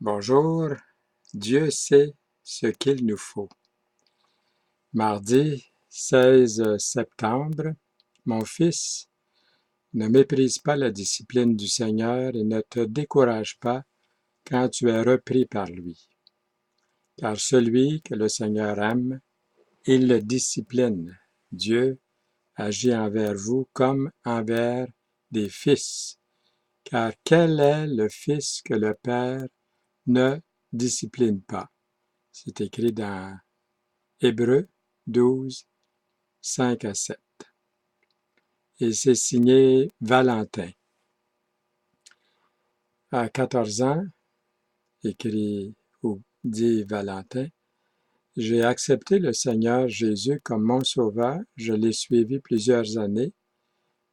Bonjour, Dieu sait ce qu'il nous faut. Mardi 16 septembre, mon fils, ne méprise pas la discipline du Seigneur et ne te décourage pas quand tu es repris par lui. Car celui que le Seigneur aime, il le discipline. Dieu agit envers vous comme envers des fils. Car quel est le fils que le Père ne discipline pas? C'est écrit dans Hébreux 12, 5 à 7. Et c'est signé Valentin. À 14 ans, écrit ou dit Valentin, j'ai accepté le Seigneur Jésus comme mon sauveur, je l'ai suivi plusieurs années,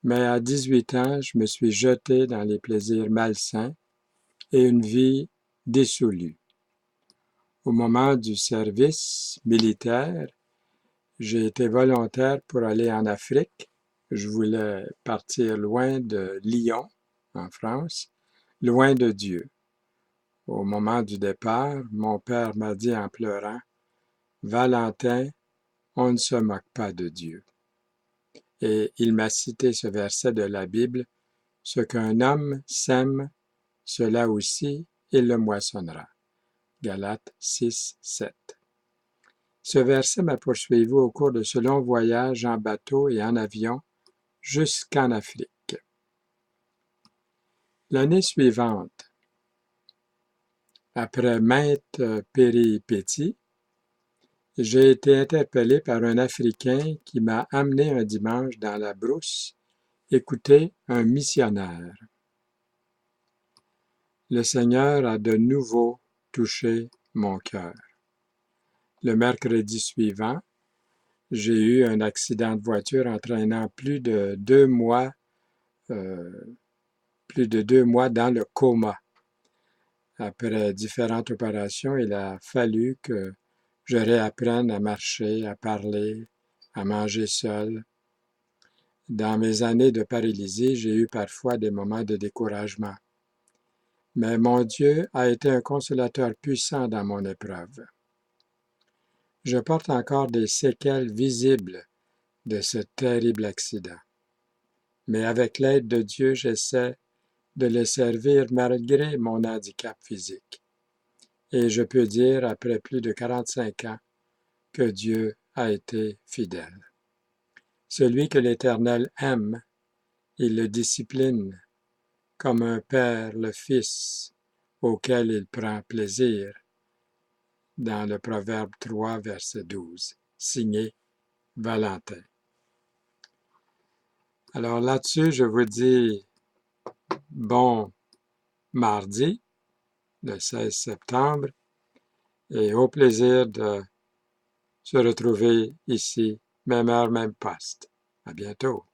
mais à 18 ans, je me suis jeté dans les plaisirs malsains et une vie dissolue. Au moment du service militaire, j'ai été volontaire pour aller en Afrique. Je voulais partir loin de Lyon, en France, loin de Dieu. Au moment du départ, mon père m'a dit en pleurant, « Valentin, on ne se moque pas de Dieu. » Et il m'a cité ce verset de la Bible, « Ce qu'un homme sème, cela aussi il le moissonnera. » Galates 6, 7. Ce verset m'a poursuivi au cours de ce long voyage en bateau et en avion jusqu'en Afrique. L'année suivante, après maintes péripéties, j'ai été interpellé par un Africain qui m'a amené un dimanche dans la brousse écouter un missionnaire. Le Seigneur a de nouveau touché mon cœur. Le mercredi suivant, j'ai eu un accident de voiture entraînant plus de 2 mois dans le coma. Après différentes opérations, il a fallu que je réapprenne à marcher, à parler, à manger seul. Dans mes années de paralysie, j'ai eu parfois des moments de découragement. Mais mon Dieu a été un consolateur puissant dans mon épreuve. Je porte encore des séquelles visibles de ce terrible accident. Mais avec l'aide de Dieu, j'essaie de les servir malgré mon handicap physique. Et je peux dire, après plus de 45 ans, que Dieu a été fidèle. Celui que l'Éternel aime, il le discipline, comme un père le fils, auquel il prend plaisir, dans le Proverbe 3, verset 12, signé Valentin. Alors là-dessus, je vous dis bon mardi, le 16 septembre, et au plaisir de se retrouver ici, même heure, même poste. À bientôt.